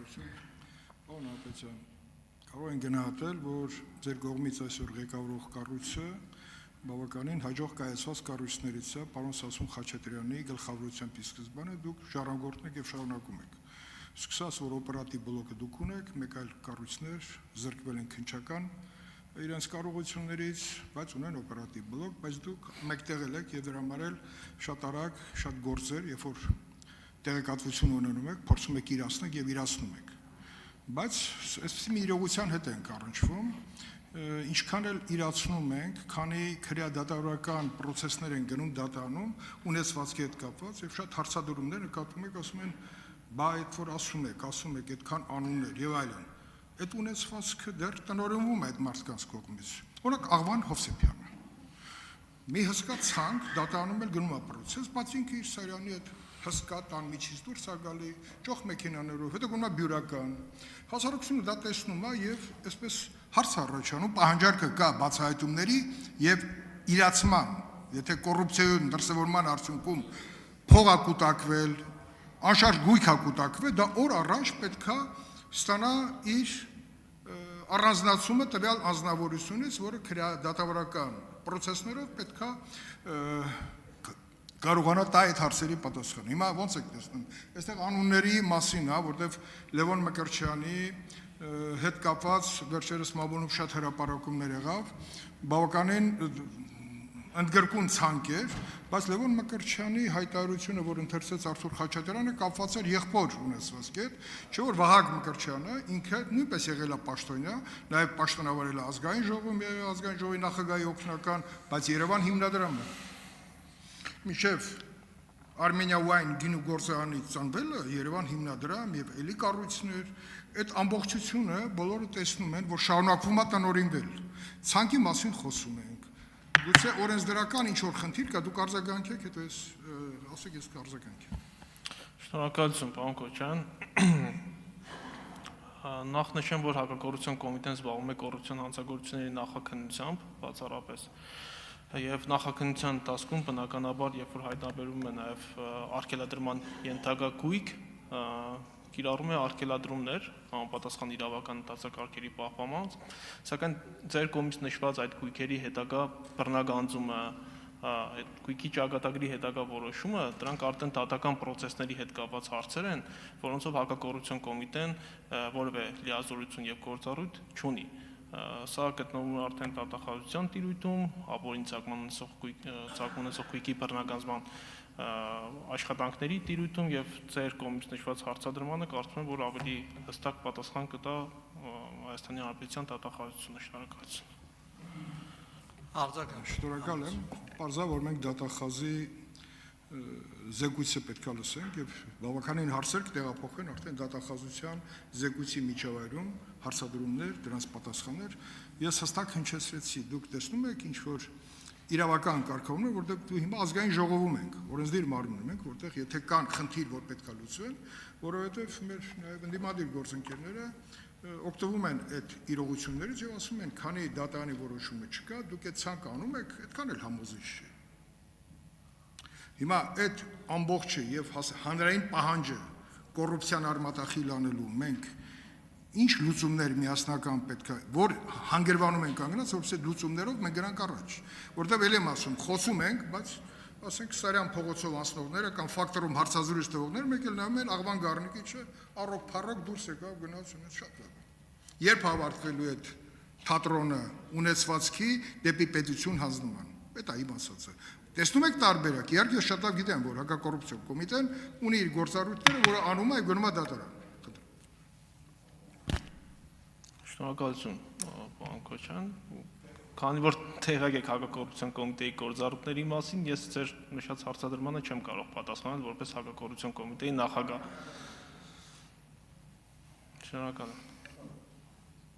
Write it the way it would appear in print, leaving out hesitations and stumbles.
Պարոն Հապետյան, կարող են գնահատել, որ ձեր կողմից այսօր ղեկավարող կառույցը բավականին հաջող կայացված կառույցներից է, պարոն Սասուն Խաչատրյանի գլխավորությամբ ի սկզբանե դուք ժառանգորդն եք եւ շարունակում եք։ Սկսած որ օպերատիվ բլոկը դուք ունեք, մեկ այլ կառույցներ զրկվել են քննչական իրենց կարողություններից, բայց ունեն օպերատիվ բլոկ, բայց դուք մեկտեղել եք եւ դրա համար էլ շատ արագ, շատ գործեր, երբ որ տեղեկատվություն ունենում եք, փորձում եք իրացնել եւ իրացնում եք։ Բայց այսպիսի մի իրողության հետ ենք առնչվում, ինչքան էլ իրացնում ենք, քանի քրեադատավորական process-ներ են գնում դատանում, ունեցվածքի հետ կապված եւ շատ հարցադրումներ նկատում եք, ասում են, բա այդ որ ասում եք, այդքան անուններ եւ այլն։ Այդ ունեցվածքը դեռ տնօրինվում է այդ մարդկանց կողմից։ Օրինակ Աղվան Հովսեփյանը։ Մի հսկա ցանկ դատանում էլ գնում է process, բայց ինքը իր Սարյանի հետ հսկա տան միջից դուրս է գալի, ճոխ մեքենաներով, հետո գնում է բյուրական։ Հասարակությունը դա տեսնում է եւ այսպես հարց առաջանում, պահանջարկը կա բացահայտումների եւ իրացման, եթե կոռուպցիոն դրսևորման արդյունքում փող է կուտակվել, անշարժ գույք է կուտակվել, դա օր առաջ պետքա ստանա իր առանձնացումը տվյալ անձնավորությունից, որը քրեադատավորական process-ներով պետքա կարողանա տա այդ հարցերի պատասխան։ Հիմա ոնց եք տեսնում։ Այստեղ անունների մասին է, որտեղ Լևոն Մկրտչյանի հետ կապված վերջերս Մամուլում շատ հրապարակումներ եղավ, բավականին ընդգրկուն ցանկ էր, բայց Լևոն Մկրտչյանի հայտարարությունը, որ ընթերցեց Արթուր Խաչատրյանը, կապված էր եղբոր ունեցվածքի հետ, չէ՞ որ Վահագն Մկրտչյանը ինքը նույնպես եղել է պաշտոնյա, նաև պաշտոնավարել է ազգային ժողովում եւ ազգային ժողովի նախագահի օգնական, բայց Երևան հիմնադրամը մինչև Armenia Wine գինու գործարանից ծնվելը Երևան հիմնադրամ եւ էլի կառույցներ, այդ ամբողջությունը բոլորը տեսնում են, որ շարունակվում է տնօրինվել։ Ցանկի մասին խոսում ենք։ Գուցե օրենսդրական ինչ որ խնդիր կա, դուք արձագանքեք, հետո ես ասեք ես կարձագանքեմ։ Շնորհակալություն, պարոն Քոչարյան։ Նախ նշեմ, որ հակակոռուպցիոն կոմիտեն զբաղվում է կոռուպցիոն հանցագործությունների նախաքննությամբ, բացառապես եւ նախաքննության ընթացքում բնականաբար, երբ որ հայտնաբերվում է նաեւ արգելադրման ենթակա գույք, կիրառում է արգելադրումներ համապատասխան իրավական դասակարգերի պահպանմամբ, սակայն ձեր կողմից նշված այդ գույքերի հետագա բռնագանձումը, այդ գույքի ճակատագրի հետագա որոշումը, դրանք արդեն դատական process-ների հետ կապված հարցեր են, որոնցով հակակոռուպցիոն կոմիտեն որևէ լիազորություն եւ գործառույթ չունի։ Սա գտնվում է արդեն դատախազության տիրույթում, ապօրինի ծագման ունեցող գույքի բռնագանձման աշխատանքների տիրույթում եւ ձեր կողմից նշված հարցադրմանը կարծում եմ, որ ավելի հստակ պատասխան կտա Հայաստանի Հանրապետության դատախազությունը։ Շնորհակալություն։ Շնորհակալ եմ։ Պարզա որ մենք դատախազի զեկույցը պետք է լսենք եւ բավականին հարցեր կտեղափոխեն արդեն դատախազության զեկույցի միջավայրում հարցադրումներ, դրանց պատասխաններ։ Ես հստակ հնչեցրեցի, դուք տեսնում եք ինչ որ իրավական կարգավորումներ, որտեղ դու հիմա ազգային ժողովում ենք, օրենսդիր մարմնում ենք, որտեղ եթե կան խնդիր, որ պետք է լուծվեն, որովհետեւ մեր նաեւ ընդդիմադիր գործընկերները օգտվում են այդ իրողություններից եւ ասում են, քանի դատանի որոշումը չկա, դուք այդ ցանկ անում եք, այդքան էլ համոզիչ չէ։ Հիմա այդ ամբողջը եւ հանրային պահանջը կոռուպցիան արմատախիլ անելու մենք ինչ լուծումներ միասնական պետք է, որ հանգրվանում են կանգնած, որովհետեւ լուծումներով մենք գրանք առաջ, որտեղ ել եմ ասում, խոսում ենք, բայց ասենք Սարյան փողոցով անցնողները կամ ֆակտորում հարցազրույց տվողները մեկ էլ նայում են Աղվան Գառնիկիչը առոք փառոք դուրս եկավ գնաց ունեց շատ լավ։ Երբ հավարտվելու այդ թատրոնը ունեցվածքի դեպի պետություն հանձնման։ Դա իմ ասածը։ Տեսնում եք տարբերակ, իհարկե շատ լավ գիտեմ, որ հակակոռուպցիոն կոմիտեն ունի իր գործառույթները, որը անում է եւ գնում է դատարան։ Շնորհակալություն, պարոն Քոչարյան։ Քանի որ տեղյակ եք հակակոռուպցիոն կոմիտեի գործառույթների մասին, ես ձեր նշած հարցադրմանը չեմ կարող պատասխանել որպես հակակոռուպցիոն կոմիտեի նախագահ։ Շնորհակալ եմ։